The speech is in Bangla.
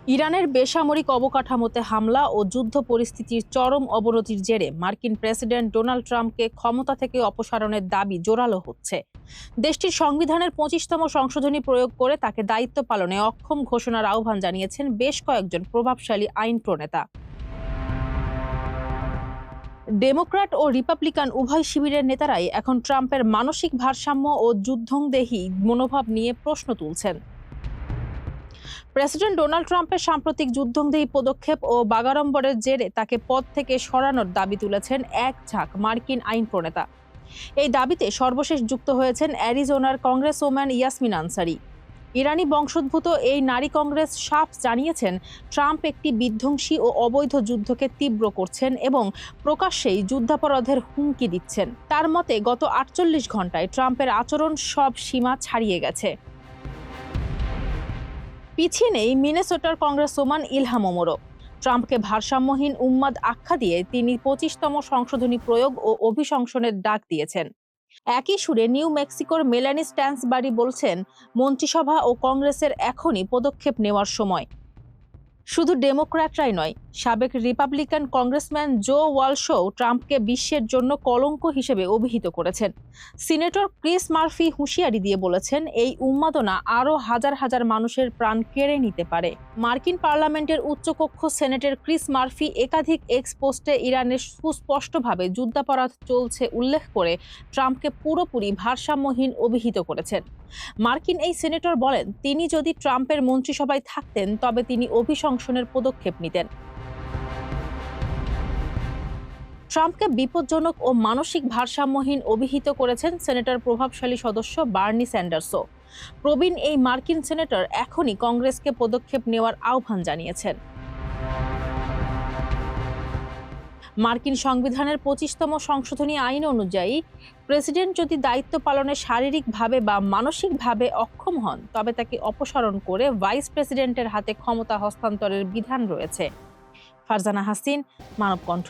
ইরানের বেসামরিক অবকাঠামোতে হামলা ও যুদ্ধ পরিস্থিতির চরম অবনতির জেরে মার্কিন প্রেসিডেন্ট ডোনাল্ড ট্রাম্পকে ক্ষমতা থেকে অপসারণের দাবি জোরালো হচ্ছে। দেশটির সংবিধানের 25তম সংশোধনী প্রয়োগ করে তাকে দায়িত্ব পালনে অক্ষম ঘোষণার আহ্বান জানিয়েছেন বেশ কয়েকজন প্রভাবশালী আইন প্রণেতা। ডেমোক্র্যাট ও রিপাবলিকান উভয় শিবিরের নেতারাই এখন ট্রাম্পের মানসিক ভারসাম্য ও যুদ্ধংদেহী মনোভাব নিয়ে প্রশ্ন তুলছেন। প্রেসিডেন্ট ডোনাল্ড ট্রাম্পের সাম্প্রতিক যুদ্ধংদেহী পদক্ষেপ ও বাগাড়ম্বরের জেরে তাকে পদ থেকে সরানোর দাবি তুলেছেন এক ঝাঁক মার্কিন আইন প্রণেতা। এই দাবিতে সর্বশেষ যুক্ত হয়েছেন অ্যারিজোনার কংগ্রেসওম্যান ইয়াসমিন আনসারি। ইরানি বংশোদ্ভূত এই নারী কংগ্রেস সাফ জানিয়েছেন ট্রাম্প একটি বিধ্বংসী ও অবৈধ যুদ্ধকে তীব্র করছেন এবং প্রকাশ্যেই যুদ্ধাপরাধের হুমকি দিচ্ছেন। তার মতে গত 48 ঘন্টায় ট্রাম্পের আচরণ সব সীমা ছাড়িয়ে গেছে। পিছিয়ে নেই মিনেসোটার কংগ্রেসওম্যান ইলহাম ওমরও। ট্রাম্পকে ভারসাম্যহীন উন্মাদ আখ্যা দিয়ে তিনি 25তম সংশোধনী প্রয়োগ ও অভিশংসনের ডাক দিয়েছেন। একই সুরে নিউ মেক্সিকোর মেলানি স্ট্যান্সবারি বলছেন, মন্ত্রিসভা ও কংগ্রেসের এখনই পদক্ষেপ নেওয়ার সময়। শুধু ডেমোক্র্যাটরাই নয়, সাবেক রিপাবলিকান কংগ্রেসম্যান জো ওয়ালশও ট্রাম্পকে বিশ্বের জন্য কলঙ্ক হিসেবে অভিহিত করেছেন। সিনেটর ক্রিস মার্ফি হুঁশিয়ারি দিয়ে বলেছেন, এই উন্মাদনা আরও হাজার হাজার মানুষের প্রাণ কেড়ে নিতে পারে। মার্কিন পার্লামেন্টের উচ্চকক্ষ সেনেটের ক্রিস মার্ফি একাধিক এক্স পোস্টে ইরানের সুস্পষ্টভাবে যুদ্ধাপরাধ চলছে উল্লেখ করে ট্রাম্পকে পুরোপুরি ভারসাম্যহীন অভিহিত করেছেন। মার্কিন এই সেনেটর বলেন, তিনি যদি ট্রাম্পের মন্ত্রিসভায় থাকতেন তবে তিনি অভিশংসনের পদক্ষেপ নিতেন। ট্রাম্পকে বিপজ্জনক ও মানসিক ভারসাম্যহীন অভিহিত করেছেন সেনেটর প্রভাবশালী সদস্য বার্নি স্যান্ডার্সও। প্রবীণ এই মার্কিন সেনেটর এখনই কংগ্রেসকে পদক্ষেপ নেওয়ার আহ্বান জানিয়েছেন। মার্কিন সংবিধানের 25তম সংশোধনী আইন অনুযায়ী প্রেসিডেন্ট যদি দায়িত্ব পালনে শারীরিকভাবে বা মানসিকভাবে অক্ষম হন তবে তাকে অপসারণ করে ভাইস প্রেসিডেন্টের হাতে ক্ষমতা হস্তান্তরের বিধান রয়েছে। ফারজানা হাসিন, মানবকণ্ঠ।